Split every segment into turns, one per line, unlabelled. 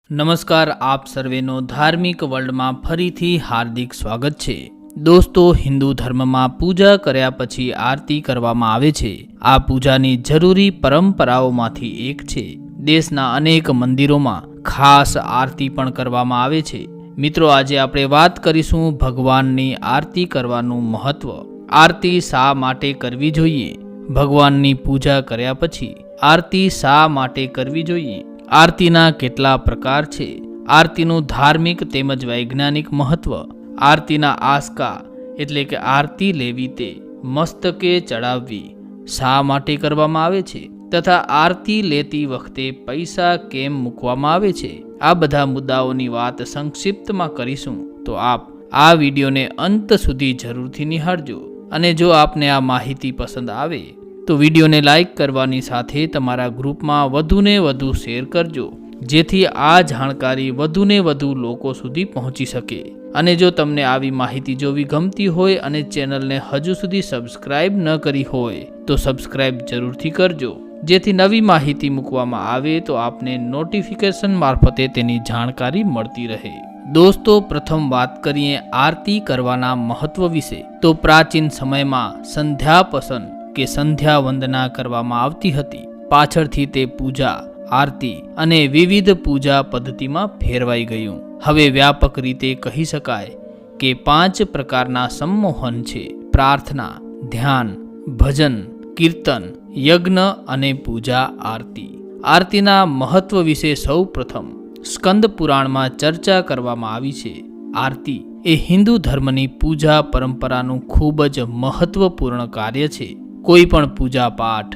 નમસ્કાર, આપ સર્વેનો ધાર્મિક વર્લ્ડમાં ફરીથી હાર્દિક સ્વાગત છે. દોસ્તો, હિન્દુ ધર્મમાં પૂજા કર્યા પછી આરતી કરવામાં આવે છે. આ પૂજાની જરૂરી પરંપરાઓમાંથી એક છે. દેશના અનેક મંદિરોમાં ખાસ આરતી પણ કરવામાં આવે છે. મિત્રો, આજે આપણે વાત કરીશું ભગવાનની આરતી કરવાનું મહત્વ. આરતી શા માટે કરવી જોઈએ? ભગવાનની પૂજા કર્યા પછી આરતી શા માટે કરવી જોઈએ? આરતીના કેટલા પ્રકાર છે? આરતીનું ધાર્મિક તેમજ વૈજ્ઞાનિક મહત્વ. આરતીના આસ્કા એટલે કે આરતી લેવી તે મસ્તકે ચડાવવી શા માટે કરવામાં આવે છે, તથા આરતી લેતી વખતે પૈસા કેમ મૂકવામાં આવે છે, આ બધા મુદ્દાઓની વાત સંક્ષિપ્તમાં કરીશું. તો આપ આ વિડીયોને અંત સુધી જરૂરથી નિહાળજો. અને જો આપને આ માહિતી પસંદ આવે તો વિડીયોને લાઈક કરવાની સાથે તમારા ગ્રુપમાં વધુને વધુ શેર કરજો, જેથી આ જાણકારી વધુને વધુ લોકો સુધી પહોંચી શકે. અને જો તમને આવી માહિતી જોવી ગમતી હોય અને ચેનલને હજુ સુધી સબસ્ક્રાઇબ ન કરી હોય તો સબસ્ક્રાઇબ જરૂરથી કરજો, જેથી નવી માહિતી મૂકવામાં આવે તો આપને નોટિફિકેશન મારફતે તેની જાણકારી મળતી રહે. દોસ્તો, પ્રથમ વાત કરીએ આરતી કરવાના મહત્વ વિશે. તો પ્રાચીન સમયમાં સંધ્યાપસન કે સંધ્યા વંદના કરવામાં આવતી હતી. પાછળથી તે પૂજા, આરતી અને વિવિધ પૂજા પદ્ધતિમાં ફેરવાઈ ગયું. હવે વ્યાપક રીતે કહી શકાય કે 5 પ્રકારના સંમોહન છે: પ્રાર્થના, ધ્યાન, ભજન, કીર્તન, યજ્ઞ અને પૂજા આરતી. આરતીના મહત્વ વિશે સૌ પ્રથમ સ્કંદ પુરાણમાં ચર્ચા કરવામાં આવી છે. આરતી એ હિન્દુ ધર્મની પૂજા પરંપરાનું ખૂબ જ મહત્વપૂર્ણ કાર્ય છે. કોઈ પણ પૂજા પાઠ,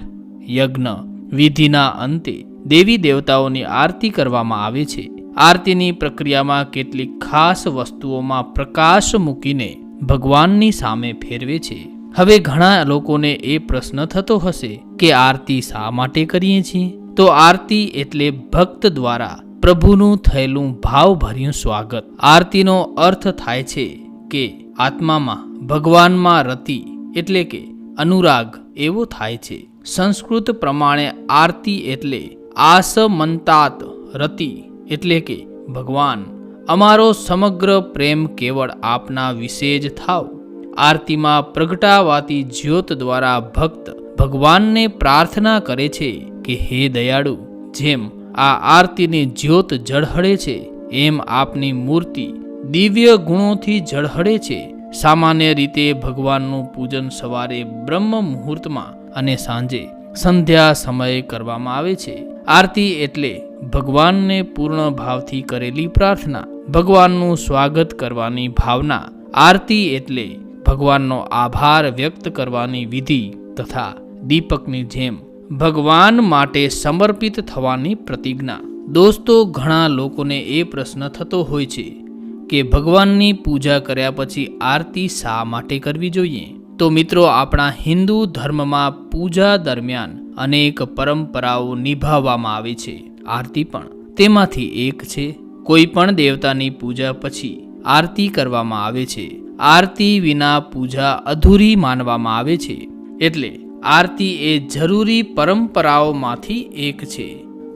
યજ્ઞ, વિધિના અંતે દેવી દેવતાઓની આરતી કરવામાં આવે છે. આરતીની પ્રક્રિયામાં કેટલીક ખાસ વસ્તુઓમાં પ્રકાશ મૂકીને ભગવાનની સામે ફેરવે છે. હવે ઘણા લોકોને એ પ્રશ્ન થતો હશે કે આરતી શા માટે કરીએ છીએ? તો આરતી એટલે ભક્ત દ્વારા પ્રભુનું થયેલું ભાવભર્યું સ્વાગત. આરતીનો અર્થ થાય છે કે આત્મામાં ભગવાનમાં રતિ એટલે કે અનુરાગ એવો થાય છે. સંસ્કૃત પ્રમાણે આરતી એટલે આસમંતાત રતિ એટલે કે ભગવાન, અમારો સમગ્ર પ્રેમ કેવળ આપના વિશે જ થાવ. આરતીમાં પ્રગટાવાતી જ્યોત દ્વારા ભક્ત ભગવાનને પ્રાર્થના કરે છે કે હે દયાળુ, જેમ આ આરતીની જ્યોત ઝળહળે છે એમ આપની મૂર્તિ દિવ્ય ગુણોથી ઝળહળે છે. સામાન્ય રીતે ભગવાનનું પૂજન સવારે બ્રહ્મ મુહૂર્તમાં અને સાંજે સંધ્યા સમયે કરવામાં આવે છે. આરતી એટલે ભગવાનને પૂર્ણ ભાવથી કરેલી પ્રાર્થના, ભગવાનનું સ્વાગત કરવાની ભાવના. આરતી એટલે ભગવાનનો આભાર વ્યક્ત કરવાની વિધિ તથા દીપકની જેમ ભગવાન માટે સમર્પિત થવાની પ્રતિજ્ઞા. દોસ્તો, ઘણા લોકોને એ પ્રશ્ન થતો હોય છે કે ભગવાનની પૂજા કર્યા પછી આરતી શા માટે કરવી જોઈએ? તો મિત્રો, આપણા હિન્દુ ધર્મમાં પૂજા દરમિયાન અનેક પરંપરાઓ નિભાવવામાં આવે છે. આરતી પણ તેમાંથી એક છે. કોઈ પણ દેવતાની પૂજા પછી આરતી કરવામાં આવે છે. આરતી વિના પૂજા અધૂરી માનવામાં આવે છે. એટલે આરતી એ જરૂરી પરંપરાઓમાંથી એક છે.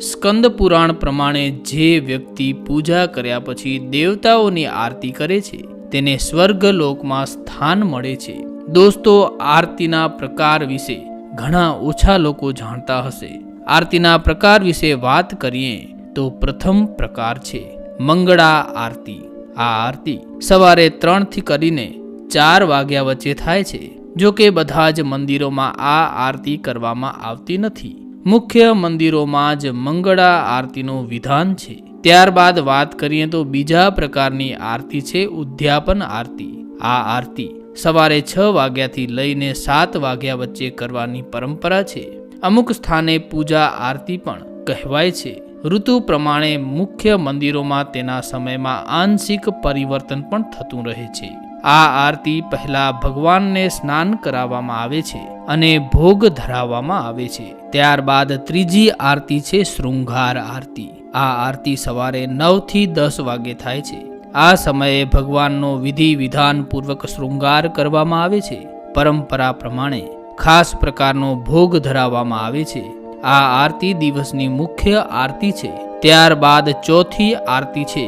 સ્કંદ પુરાણ પ્રમાણે જે વ્યક્તિ પૂજા કર્યા પછી દેવતાઓની આરતી કરે છે તેને સ્વર્ગલોકમાં સ્થાન મળે છે. દોસ્તો, આરતીના પ્રકાર વિશે ઘણા ઓછા લોકો જાણતા હશે. આરતીના પ્રકાર વિશે વાત કરીએ તો પ્રથમ પ્રકાર છે મંગળા આરતી. આ આરતી સવારે 3 થી કરીને 4 વાગ્યા વચ્ચે થાય છે. જો કે બધા જ મંદિરોમાં આ આરતી કરવામાં આવતી નથી. મુખ્ય મંદિરોમાં જ મંગળા આરતીનું વિધાન છે. ત્યારબાદ વાત કરીએ તો બીજા પ્રકારની આરતી છે ઉદ્યાપન આરતી. આ આરતી સવારે 6 વાગ્યાથી લઈને 7 વાગ્યા વચ્ચે કરવાની પરંપરા છે. અમુક સ્થાને પૂજા આરતી પણ કહેવાય છે. ઋતુ પ્રમાણે મુખ્ય મંદિરોમાં તેના સમયમાં આંશિક પરિવર્તન પણ થતું રહે છે. આ આરતી પહેલા ભગવાનને સ્નાન કરાવવામાં આવે છે અને ભોગ ધરાવવામાં આવે છે. ત્યારબાદ ત્રીજી આરતી છે શૃંગાર આરતી. આ આરતી સવારે 9 થી 10 વાગે થાય છે. આ સમયે ભગવાનનો વિધિ વિધાન પૂર્વક શૃંગાર કરવામાં આવે છે. પરંપરા પ્રમાણે ખાસ પ્રકારનો ભોગ ધરાવવામાં આવે છે. આ આરતી દિવસની મુખ્ય આરતી છે. ત્યારબાદ ચોથી આરતી છે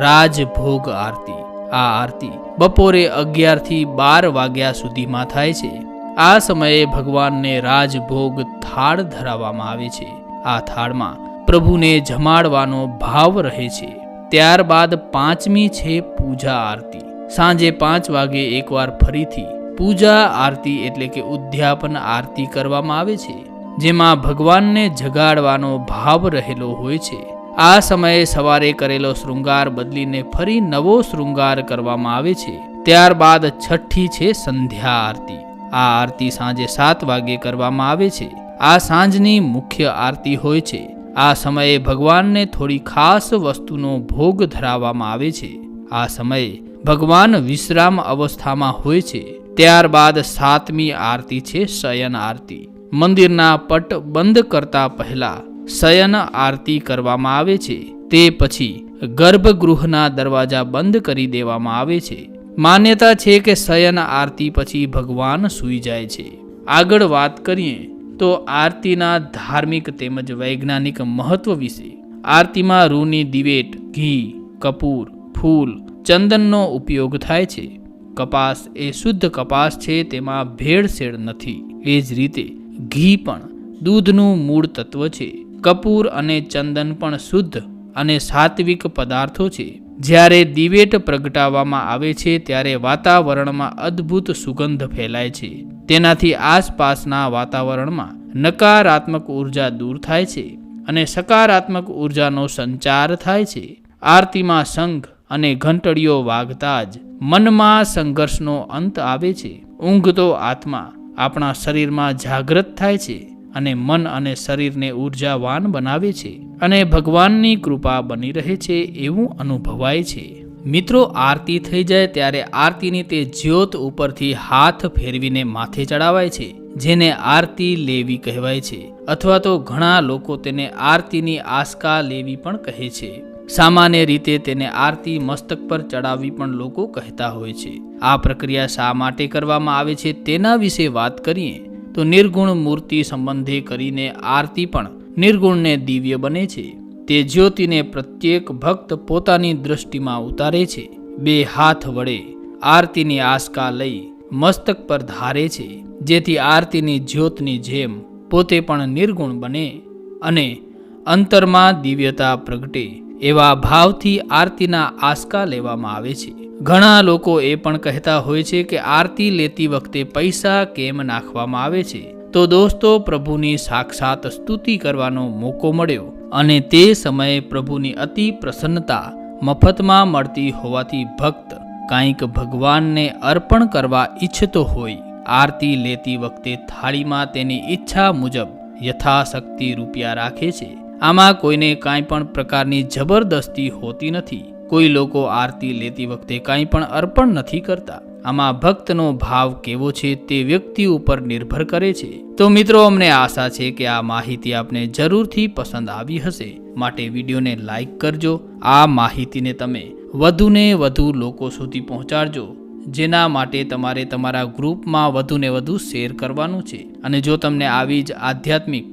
રાજભોગ આરતી. આ આરતી બપોરે 11 થી 12 વાગ્યા સુધીમાં થાય છે. આ સમયે ભગવાનને રાજભોગ થાળ ધરાવવામાં આવે છે. આ થાળમાં પ્રભુને જમાડવાનો ભાવ રહે છે. ત્યારબાદ પાંચમી છે પૂજા આરતી. સાંજે 5 વાગે એકવાર ફરીથી પૂજા આરતી એટલે કે ઉદ્યાપન આરતી કરવામાં આવે છે, જેમાં ભગવાનને જગાડવાનો ભાવ રહેલો હોય છે. આ સમયે સવારે કરેલો શૃંગાર બદલીને ફરી નવો શૃંગાર કરવામાં આવે છે. ત્યારબાદ છઠ્ઠી છે સંધ્યા આરતી. આ આરતી સાંજે 7 વાગે કરવામાં આવે છે. આ સાંજની મુખ્ય આરતી હોય છે. આ સમયે ભગવાનને થોડી ખાસ વસ્તુનો ભોગ ધરાવવામાં આવે છે. આ સમયે ભગવાન વિશ્રામ અવસ્થામાં હોય છે. ત્યારબાદ 7મી આરતી છે શયન આરતી. મંદિરના પટ બંધ કરતા પહેલા શયન આરતી કરવામાં આવે છે. તે પછી ગર્ભગૃહના દરવાજા બંધ કરી દેવામાં આવે છે. માન્યતા છે કે શયન આરતી પછી ભગવાન સૂઈ જાય છે. આગળ વાત કરીએ તો આરતીના ધાર્મિક તેમજ વૈજ્ઞાનિક મહત્વ વિશે. આરતીમાં રૂની દિવેટ, ઘી, કપૂર, ફૂલ, ચંદનનો ઉપયોગ થાય છે. કપાસ એ શુદ્ધ કપાસ છે, તેમાં ભેળસેળ નથી. એ જ રીતે ઘી પણ દૂધનું મૂળ તત્વ છે. કપૂર અને ચંદન પણ શુદ્ધ અને સાત્વિક પદાર્થો છે. જ્યારે દિવેટ પ્રગટાવવામાં આવે છે ત્યારે વાતાવરણમાં અદ્ભુત સુગંધ ફેલાય છે. તેનાથી આસપાસના વાતાવરણમાં નકારાત્મક ઉર્જા દૂર થાય છે અને સકારાત્મક ઉર્જાનો સંચાર થાય છે. આરતીમાં શંખ અને ઘંટડીઓ વાગતા જ મનમાં સંઘર્ષનો અંત આવે છે. ઊંઘતો આત્મા આપણા શરીરમાં જાગૃત થાય છે અને મન અને શરીરને ઉર્જાવાન બનાવે છે અને ભગવાનની કૃપા બની રહે છે એવું અનુભવાય છે. મિત્રો, આરતી થઈ જાય ત્યારે આરતીની તે જ્યોત ઉપરથી હાથ ફેરવીને માથે ચડાવાય છે, જેને આરતી લેવી કહેવાય છે, અથવા તો ઘણા લોકો તેને આરતીની આસ્કા લેવી પણ કહે છે. સામાન્ય રીતે તેને આરતી મસ્તક પર ચડાવવી પણ લોકો કહેતા હોય છે. આ પ્રક્રિયા શા માટે કરવામાં આવે છે તેના વિશે વાત કરીએ તો નિર્ગુણ મૂર્તિ સંબંધે કરીને આરતી પણ નિર્ગુણને દિવ્ય બને છે. તે જ્યોતિને પ્રત્યેક ભક્ત પોતાની દૃષ્ટિમાં ઉતારે છે. 2 હાથ વડે આરતીની આસ્કા લઈ મસ્તક પર ધારે છે, જેથી આરતીની જ્યોતની જેમ પોતે પણ નિર્ગુણ બને અને અંતરમાં દિવ્યતા પ્રગટે. એવા ભાવથી આરતીના આસ્કા લેવામાં આવે છે. ઘણા લોકો એ પણ કહેતા હોય છે કે આરતી લેતી વખતે પૈસા કેમ નાખવામાં આવે છે. તો દોસ્તો, પ્રભુની સાક્ષાત સ્તુતિ કરવાનો મોકો મળ્યો અને તે સમયે પ્રભુની અતિ પ્રસન્નતા મફતમાં મળતી હોવાથી ભક્ત કંઈક ભગવાનને અર્પણ કરવા ઈચ્છતો હોય આરતી લેતી વખતે થાળીમાં તેની ઈચ્છા મુજબ યથાશક્તિ રૂપિયા રાખે છે. આમાં કોઈને કાંઈ પણ પ્રકારની જબરદસ્તી હોતી નથી. કોઈ લોકો આરતી લેતી વખતે કાંઈ પણ અર્પણ નથી કરતા. આમાં ભક્તનો ભાવ કેવો છે તે વ્યક્તિ ઉપર નિર્ભર કરે છે. તો મિત્રો, અમને આશા છે કે આ માહિતી આપને જરૂરથી પસંદ આવી હશે, માટે વિડીયોને લાઈક કરજો. આ માહિતીને તમે વધુને વધુ લોકો સુધી પહોંચાડજો, જેના માટે તમારે તમારા ગ્રુપમાં વધુને વધુ શેર કરવાનું છે. અને જો તમને આવી જ આધ્યાત્મિક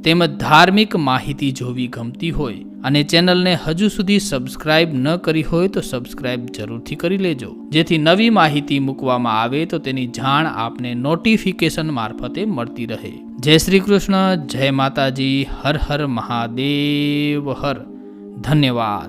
તેમજ ધાર્મિક માહિતી જોવી ગમતી હોય અને ચેનલને હજુ સુધી સબસ્ક્રાઇબ ન કરી હોય તો સબસ્ક્રાઇબ જરૂરથી કરી લેજો, જેથી નવી માહિતી મૂકવામાં આવે તો તેની જાણ આપને નોટિફિકેશન મારફતે મળતી રહે. જય શ્રી કૃષ્ણ, જય માતાજી, હર હર મહાદેવ હર. ધન્યવાદ.